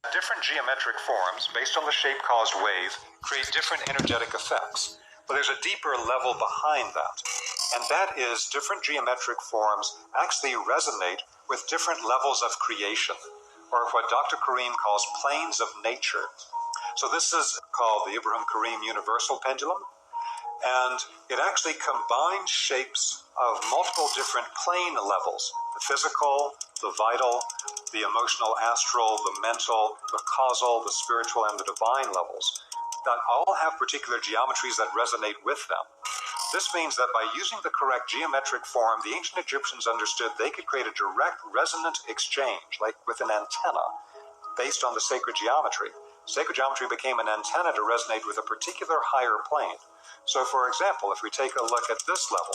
Different geometric forms, based on the shape-caused wave, create different energetic effects. But there's a deeper level behind that, and that is different geometric forms actually resonate with different levels of creation, or what Dr. Karim calls planes of nature. So this is called the Ibrahim Karim Universal Pendulum, and it actually combines shapes of multiple different plane levels: the physical, the vital, the emotional astral, the mental, the causal, the spiritual, and the divine levels that all have particular geometries that resonate with them. This means that by using the correct geometric form, the ancient Egyptians understood they could create a direct resonant exchange, like with an antenna, based on the sacred geometry. Sacred geometry became an antenna to resonate with a particular higher plane. So, for example, if we take a look at this level,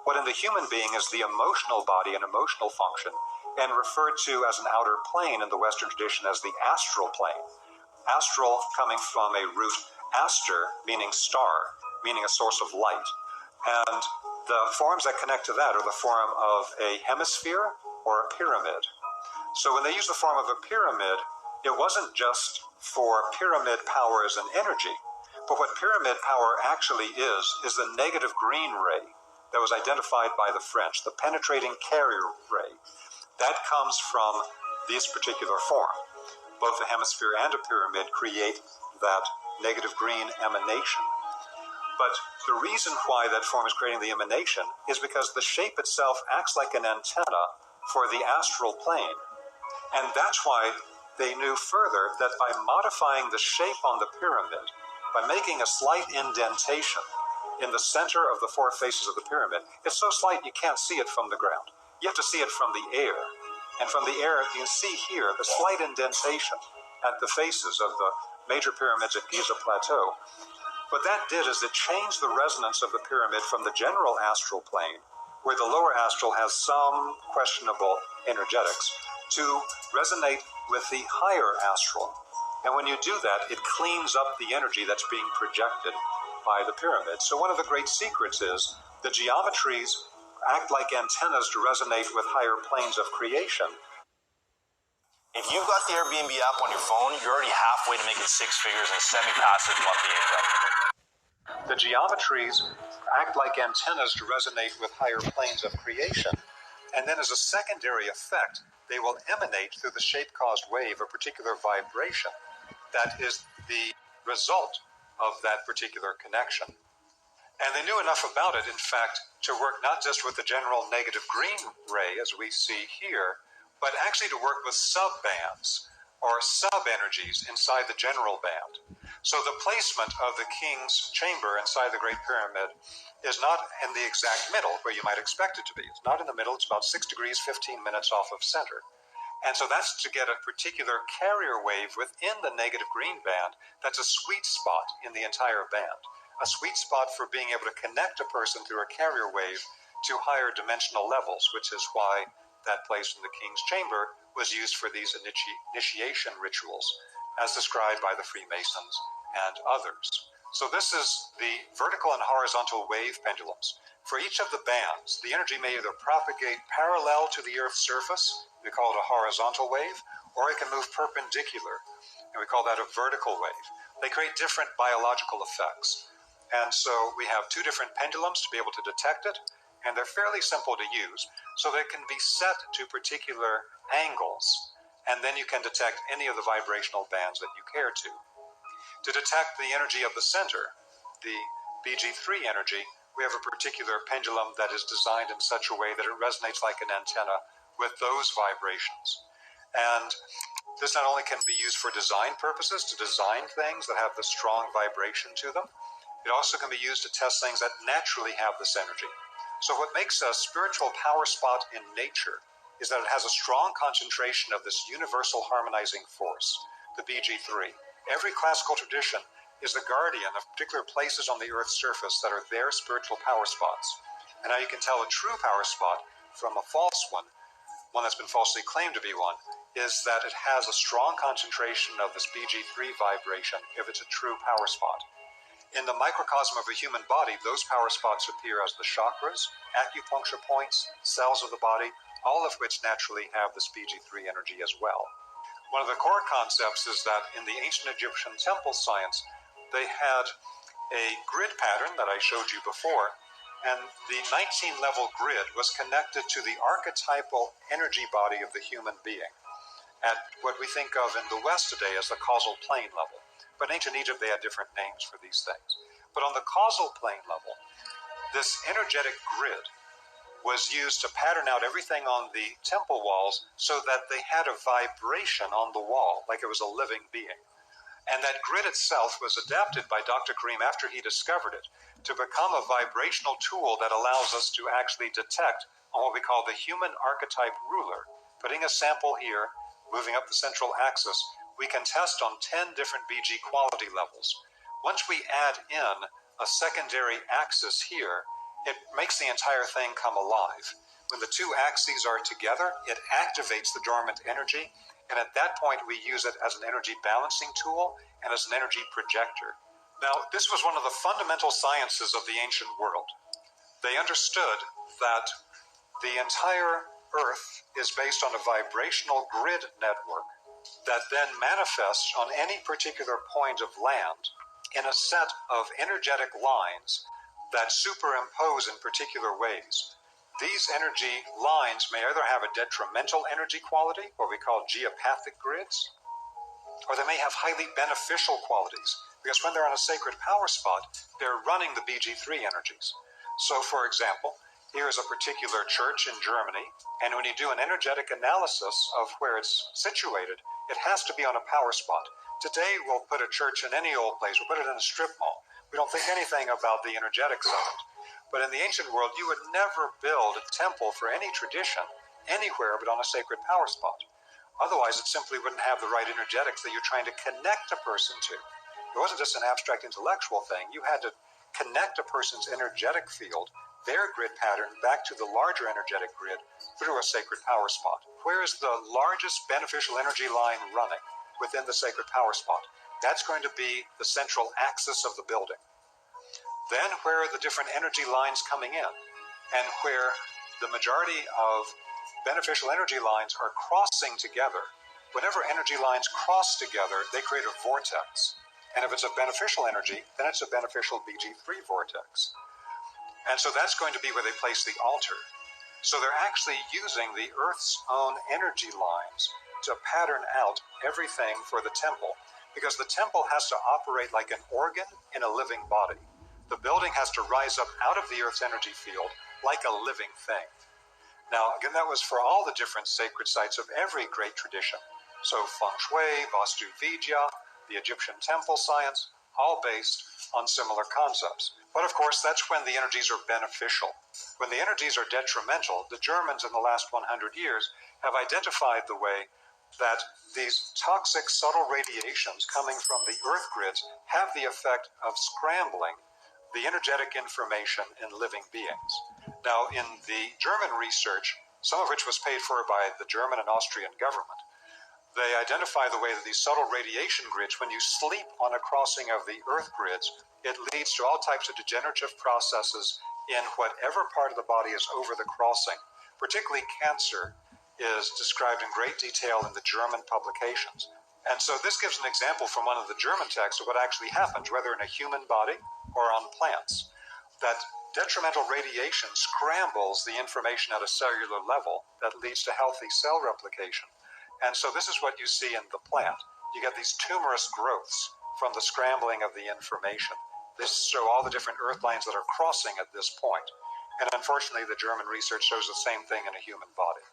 what in the human being is the emotional body and emotional function, and referred to as an outer plane in the Western tradition as the astral plane. Astral coming from a root aster, meaning star, meaning a source of light. And the forms that connect to that are the form of a hemisphere or a pyramid. So when they use the form of a pyramid, it wasn't just for pyramid power as an energy, but what pyramid power actually is the negative green ray that was identified by the French, the penetrating carrier ray. That comes from this particular form. Both a hemisphere and a pyramid create that negative green emanation. But the reason why that form is creating the emanation is because the shape itself acts like an antenna for the astral plane. And that's why they knew further that by modifying the shape on the pyramid, by making a slight indentation in the center of the four faces of the pyramid, it's so slight you can't see it from the ground. You have to see it from the air. And from the air, you see here the slight indentation at the faces of the major pyramids at Giza Plateau. What that did is it changed the resonance of the pyramid from the general astral plane, where the lower astral has some questionable energetics, to resonate with the higher astral. And when you do that, it cleans up the energy that's being projected by the pyramid. So one of the great secrets is the geometries act like antennas to resonate with higher planes of creation. If you've got the Airbnb app on your phone, you're already halfway to making six figures in semi-passive monthly income. The geometries act like antennas to resonate with higher planes of creation. And then as a secondary effect, they will emanate through the shape-caused wave a particular vibration that is the result of that particular connection. And they knew enough about it, in fact, to work not just with the general negative green ray, as we see here, but actually to work with sub-bands or sub-energies inside the general band. So the placement of the king's chamber inside the Great Pyramid is not in the exact middle where you might expect it to be. It's not in the middle. It's about 6 degrees, 15 minutes off of center. And so that's to get a particular carrier wave within the negative green band that's a sweet spot in the entire band. A sweet spot for being able to connect a person through a carrier wave to higher dimensional levels, which is why that place in the king's chamber was used for these initiation rituals, as described by the Freemasons and others. So this is the vertical and horizontal wave pendulums. For each of the bands, the energy may either propagate parallel to the Earth's surface, we call it a horizontal wave, or it can move perpendicular, and we call that a vertical wave. They create different biological effects. And so we have two different pendulums to be able to detect it, and they're fairly simple to use, so they can be set to particular angles, and then you can detect any of the vibrational bands that you care to. To detect the energy of the center, the BG3 energy, we have a particular pendulum that is designed in such a way that it resonates like an antenna with those vibrations. And this not only can be used for design purposes, to design things that have the strong vibration to them, it also can be used to test things that naturally have this energy. So what makes a spiritual power spot in nature is that it has a strong concentration of this universal harmonizing force, the BG3. Every classical tradition is the guardian of particular places on the Earth's surface that are their spiritual power spots. And now you can tell a true power spot from a false one that's been falsely claimed to be one, is that it has a strong concentration of this BG3 vibration if it's a true power spot. In the microcosm of a human body, those power spots appear as the chakras, acupuncture points, cells of the body, all of which naturally have this BG3 energy as well. One of the core concepts is that in the ancient Egyptian temple science, they had a grid pattern that I showed you before, and the 19-level grid was connected to the archetypal energy body of the human being at what we think of in the West today as the causal plane level. But in ancient Egypt, they had different names for these things. But on the causal plane level, this energetic grid was used to pattern out everything on the temple walls so that they had a vibration on the wall, like it was a living being. And that grid itself was adapted by Dr. Karim after he discovered it to become a vibrational tool that allows us to actually detect on what we call the human archetype ruler. Putting a sample here, moving up the central axis, we can test on 10 different BG quality levels. Once we add in a secondary axis here, it makes the entire thing come alive. When the two axes are together, it activates the dormant energy, and at that point we use it as an energy balancing tool and as an energy projector. Now, this was one of the fundamental sciences of the ancient world. They understood that the entire Earth is based on a vibrational grid network that then manifests on any particular point of land in a set of energetic lines that superimpose in particular ways. These energy lines may either have a detrimental energy quality, what we call geopathic grids, or they may have highly beneficial qualities, because when they're on a sacred power spot, they're running the BG3 energies. So, for example, here is a particular church in Germany, and when you do an energetic analysis of where it's situated, it has to be on a power spot. Today, we'll put a church in any old place. We'll put it in a strip mall. We don't think anything about the energetics of it. But in the ancient world, you would never build a temple for any tradition anywhere but on a sacred power spot. Otherwise, it simply wouldn't have the right energetics that you're trying to connect a person to. It wasn't just an abstract intellectual thing. You had to connect a person's energetic field, their grid pattern, back to the larger energetic grid through a sacred power spot. Where is the largest beneficial energy line running within the sacred power spot? That's going to be the central axis of the building. Then where are the different energy lines coming in? And where the majority of beneficial energy lines are crossing together. Whenever energy lines cross together, they create a vortex. And if it's a beneficial energy, then it's a beneficial BG3 vortex. And so that's going to be where they place the altar. So they're actually using the Earth's own energy lines to pattern out everything for the temple, because the temple has to operate like an organ in a living body. The building has to rise up out of the Earth's energy field like a living thing. Now, again, that was for all the different sacred sites of every great tradition. So Feng Shui, Vastu Vidya, the Egyptian temple science, all based on similar concepts. But of course, that's when the energies are beneficial. When the energies are detrimental, the Germans in the last 100 years have identified the way that these toxic subtle radiations coming from the earth grids have the effect of scrambling the energetic information in living beings. Now, in the German research, some of which was paid for by the German and Austrian government, they identify the way that these subtle radiation grids, when you sleep on a crossing of the earth grids, it leads to all types of degenerative processes in whatever part of the body is over the crossing. Particularly cancer is described in great detail in the German publications. And so this gives an example from one of the German texts of what actually happens, whether in a human body or on plants. That detrimental radiation scrambles the information at a cellular level that leads to healthy cell replication. And so this is what you see in the plant. You get these tumorous growths from the scrambling of the information. This shows all the different earth lines that are crossing at this point. And unfortunately, the German research shows the same thing in a human body.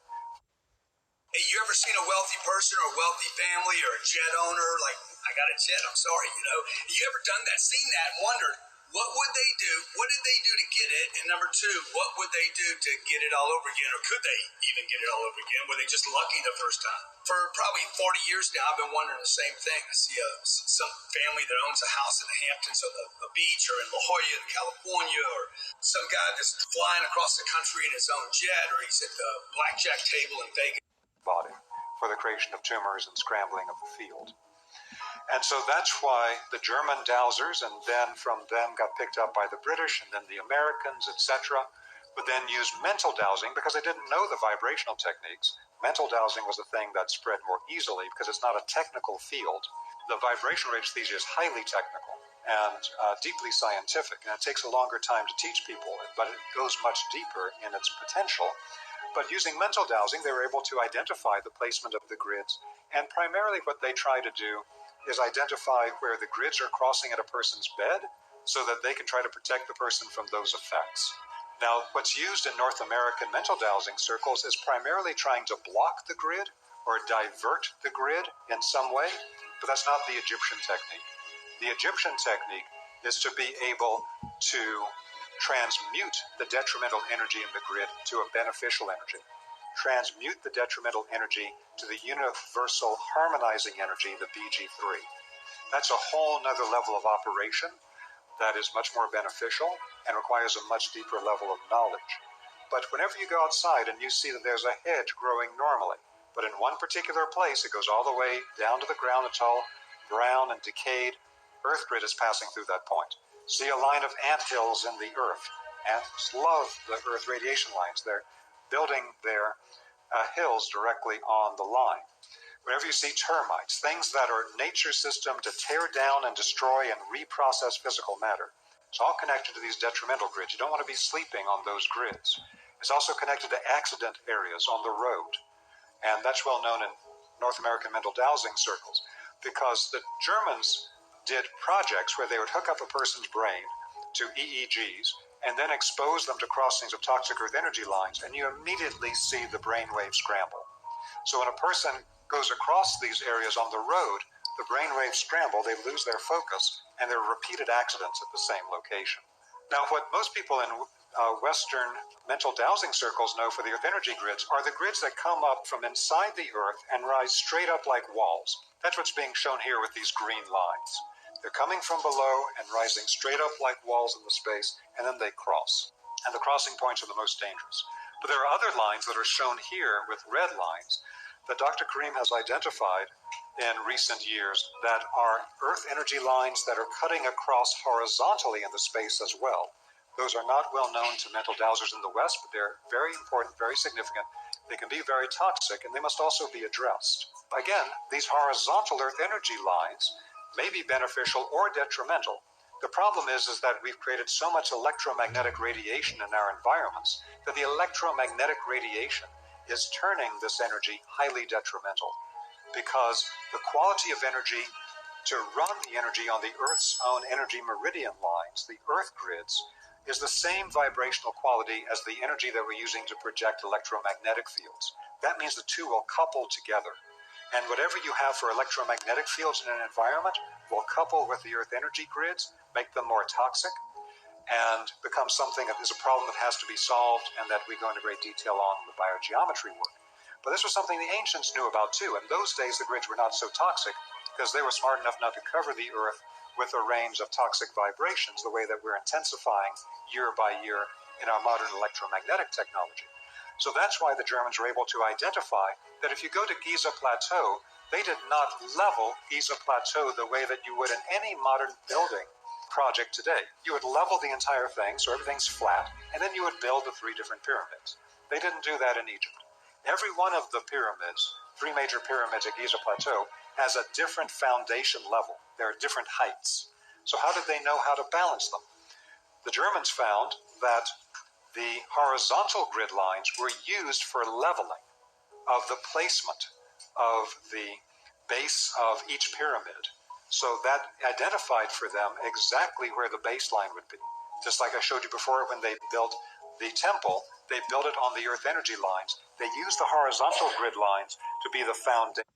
Hey, you ever seen a wealthy person or a wealthy family or a jet owner? Like, I got a jet, I'm sorry, You ever done that, seen that, and wondered, what would they do? What did they do to get it? And number two, what would they do to get it all over again? Or could they even get it all over again? Were they just lucky the first time? For probably 40 years now, I've been wondering the same thing. I see some family that owns a house in the Hamptons on the beach, or in La Jolla, California, or some guy that's flying across the country in his own jet, or he's at the blackjack table in Vegas. Body for the creation of tumors and scrambling of the field. And so that's why the German dowsers, and then from them got picked up by the British and then the Americans, etc., would then use mental dowsing because they didn't know the vibrational techniques. mental dowsing was the thing that spread more easily because it's not a technical field. The vibration radiesthesia is highly technical and deeply scientific, and it takes a longer time to teach people, but it goes much deeper in its potential. But using mental dowsing, they were able to identify the placement of the grids, and primarily what they try to do is identify where the grids are crossing at a person's bed so that they can try to protect the person from those effects. Now, what's used in North American mental dowsing circles is primarily trying to block the grid or divert the grid in some way, but that's not the Egyptian technique. The Egyptian technique is to be able to transmute the detrimental energy in the grid to a beneficial energy. Transmute the detrimental energy to the universal harmonizing energy, the BG3. That's a whole nother level of operation that is much more beneficial and requires a much deeper level of knowledge. But whenever you go outside and you see that there's a hedge growing normally, but in one particular place it goes all the way down to the ground, it's all brown and decayed, Earth grid is passing through that point. See a line of ant hills in the Earth. Ants love the Earth radiation lines. They're building their hills directly on the line. Whenever you see termites, things that are nature's system to tear down and destroy and reprocess physical matter, it's all connected to these detrimental grids. You don't want to be sleeping on those grids. It's also connected to accident areas on the road. And that's well known in North American mental dowsing circles, because the Germans did projects where they would hook up a person's brain to EEGs and then expose them to crossings of toxic Earth energy lines, and you immediately see the brainwave scramble. So when a person goes across these areas on the road, the brainwaves scramble, they lose their focus, and there are repeated accidents at the same location. Now, what most people in Western mental dowsing circles know for the Earth energy grids are the grids that come up from inside the Earth and rise straight up like walls. That's what's being shown here with these green lines. They're coming from below and rising straight up like walls in the space, and then they cross. And the crossing points are the most dangerous. But there are other lines that are shown here with red lines that Dr. Karim has identified in recent years that are Earth energy lines that are cutting across horizontally in the space as well. Those are not well known to mental dowsers in the West, but they're very important, very significant. They can be very toxic, and they must also be addressed. Again, these horizontal Earth energy lines may be beneficial or detrimental. The problem is that we've created so much electromagnetic radiation in our environments that the electromagnetic radiation is turning this energy highly detrimental, because the quality of energy to run the energy on the Earth's own energy meridian lines, the Earth grids, is the same vibrational quality as the energy that we're using to project electromagnetic fields. That means the two will couple together. And whatever you have for electromagnetic fields in an environment will couple with the Earth energy grids, make them more toxic, and become something that is a problem that has to be solved, and that we go into great detail on in the biogeometry work. But this was something the ancients knew about too. In those days, the grids were not so toxic because they were smart enough not to cover the Earth with a range of toxic vibrations the way that we're intensifying year by year in our modern electromagnetic technology. So that's why the Germans were able to identify that if you go to Giza Plateau, they did not level Giza Plateau the way that you would in any modern building project today. You would level the entire thing so everything's flat, and then you would build the 3 different pyramids. They didn't do that in Egypt. Every one of the pyramids, 3 major pyramids at Giza Plateau, has a different foundation level. There are different heights. So how did they know how to balance them? The Germans found that the horizontal grid lines were used for leveling of the placement of the base of each pyramid. So that identified for them exactly where the baseline would be. Just like I showed you before, when they built the temple, they built it on the Earth energy lines. They used the horizontal grid lines to be the foundation.